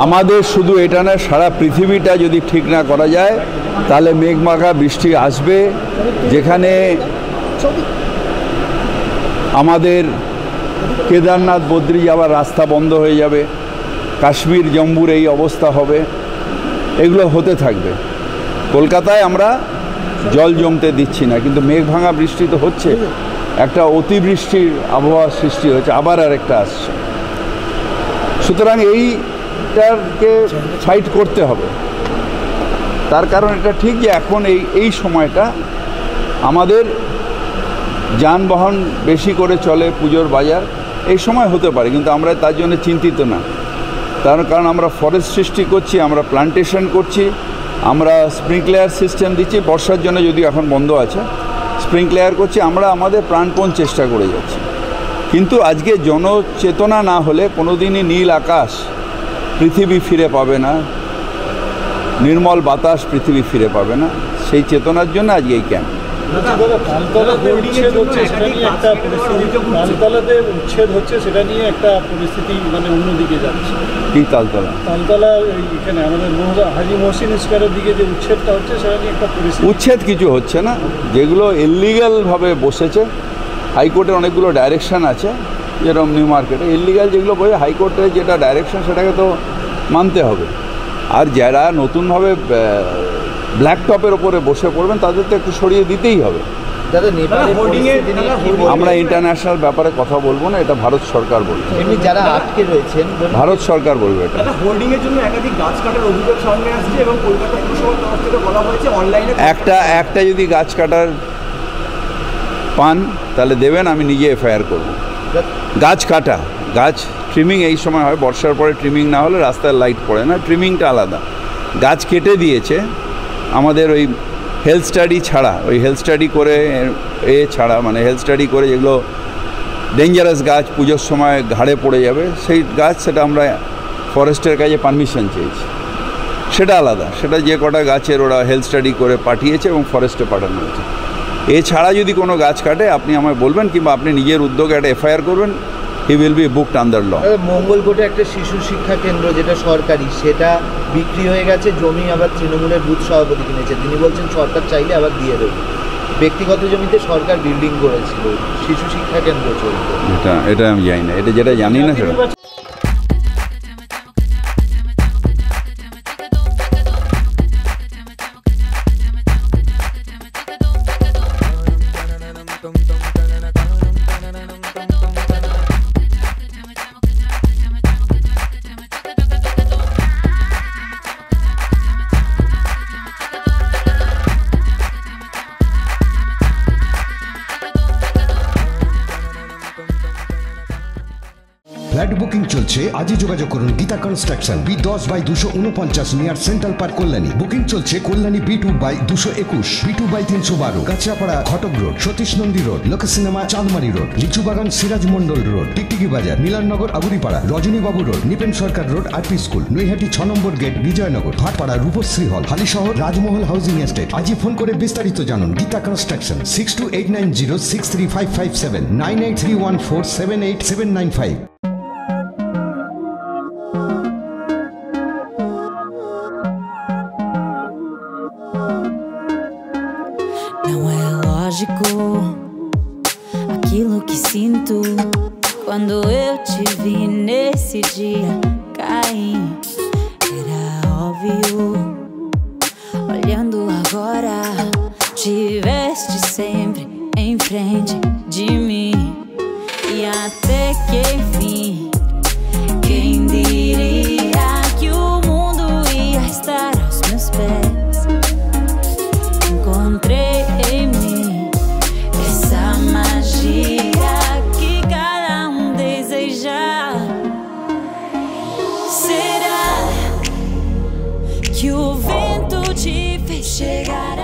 আমাদের শুধু এটা না, সারা পৃথিবীটা যদি ঠিক না করা যায় তাহলে মেঘমাখা বৃষ্টি আসবে, যেখানে আমাদের কেদারনাথ বদ্রী যাওয়ার রাস্তা বন্ধ হয়ে যাবে, কাশ্মীর জম্মুর এই অবস্থা হবে, এগুলো হতে থাকবে। কলকাতায় আমরা জল জমতে দিচ্ছি না, কিন্তু মেঘ ভাঙা বৃষ্টি তো হচ্ছে, একটা অতিবৃষ্টির আবহাওয়া সৃষ্টি হয়েছে, আবার আরেকটা আসছে। সুতরাং এইটাকে ফাইট করতে হবে। তার কারণ এটা ঠিক যে এখন এই সময়টা আমাদের যানবাহন বেশি করে চলে, পুজোর বাজার এই সময় হতে পারে, কিন্তু আমরা তার জন্য চিন্তিত না। তার কারণ আমরা ফরেস্ট সৃষ্টি করছি, আমরা প্লান্টেশন করছি, আমরা স্প্রিংক্লেয়ার সিস্টেম দিচ্ছি, বর্ষার জন্য যদি এখন বন্ধ আছে স্প্রিংক্লেয়ার করছি, আমরা আমাদের প্রাণপণ চেষ্টা করে যাচ্ছি। কিন্তু আজকে জনচেতনা না হলে কোনোদিনই নীল আকাশ পৃথিবী ফিরে পাবে না, নির্মল বাতাস পৃথিবী ফিরে পাবে না। সেই চেতনার জন্য আজকে এই ক্যাম্প। তালতলাতে উচ্ছেদ হচ্ছে, সেটা নিয়ে একটা পরিস্থিতি মানে অন্যদিকে যাচ্ছে। কি তালতলা? তালতলা এখানে আমাদের হাজি মহসিন স্কোয়ারের দিকে যে উচ্ছেদটা হচ্ছে, সেটা নিয়ে একটা পরিস্থিতি। উচ্ছেদ কিছু হচ্ছে না, যেগুলো ইললিগালভাবে বসেছে, হাইকোর্টের অনেকগুলো ডাইরেকশান আছে, যেরকম নিউ মার্কেটে ইললিগাল যেগুলো বসে, হাইকোর্টের যেটা ডাইরেকশন সেটাকে তো মানতে হবে। আর যারা নতুনভাবে ব্ল্যাক টপের ওপরে বসে পড়বেন তাদের তো একটু সরিয়ে দিতেই হবে। আমরা ইন্টারন্যাশনাল ব্যাপারে কথা বলবো না, এটা ভারত সরকার বলবে। যারা আটকে রয়েছেন ভারত সরকার বলবে। এটা হোর্ডিংয়ের জন্য একাধিক গাছ কাটার অভিযোগ সামনে আসছে এবং কলকাতা পুরসভার তরফ থেকে বলা হয়েছে অনলাইনে একটা যদি গাছ কাটার পান তাহলে দেবেন, আমি নিজে এফআইআর করব। গাছ কাটা, গাছ ট্রিমিং এই সময় হয়, বর্ষার পরে ট্রিমিং না হলে রাস্তায় লাইট পড়ে না, ট্রিমিংটা আলাদা। গাছ কেটে দিয়েছে আমাদের ওই হেলথ স্টাডি ছাড়া, ওই হেলথ স্টাডি করে ছাড়া, মানে হেলথ স্টাডি করে যেগুলো ডেঞ্জারাস গাছ পুজোর সময় ঘাড়ে পড়ে যাবে সেই গাছ, সেটা আমরা ফরেস্টের কাছে পারমিশন চেয়েছি, সেটা আলাদা। সেটা যে কটা গাছের ওরা হেলথ স্টাডি করে পাঠিয়েছে এবং ফরেস্টে পাঠানো হয়েছে। এছাড়া যদি কোনো গাছ কাটে আপনি আমায় বলবেন, কিংবা আপনি নিজের উদ্যোগে একটা এফআইআর করবেন, he will be booked under law. মঙ্গলকোটে একটা শিশু শিক্ষা কেন্দ্র যেটা সরকারি, সেটা বিক্রি হয়ে গেছে, জমি আবার তৃণমূলের বুথ সভাপতি কিনেছে। তিনি বলছেন সরকার চাইলে আবার দিয়ে দেবে। ব্যক্তিগত জমিতে সরকার বিল্ডিং করেছিল, শিশু শিক্ষা কেন্দ্র চলতো। এটা আমি জানি না, এটা যেটা জানি না সেটা। ফ্ল্যাট বুকিং চলছে, আজই যোগাযোগ করুন Gita construction, B10/249 near central park, Kalyani. Booking চলছে কল্যাণী B2/221, B2/312, কাঁচরাপাড়া ঘটক রোড, সতীশ নন্দী রোড, লোক সিনেমা চাঁদমারি রোড, লিচুবাগান সিরাজ মন্ডল রোড, টিকটিকি বাজার, মিলননগর আগুরিপাড়া, রজনীবাবু রোড, নিপেন সরকার রোড, আরপি স্কুল, নৈহাটি 6 নম্বর গেট, বিজয়নগর, ভাটপাড়া, রূপশ্রী হল, হালিশহর, রাজমহল হাউজিং এস্টেট। আজই ফোন করে বিস্তারিত জানুন। Gita construction, 6289063557, 9831478795। Não é lógico aquilo que sinto quando eu te vi nesse dia cair. Era óbvio, olhando agora, tiveste sempre em frente de mim. E até que enfim, quem diria que o mundo ia estar aos meus pés? Encontrei em mim essa magia que cada deseja. Será que o vento te fez chegar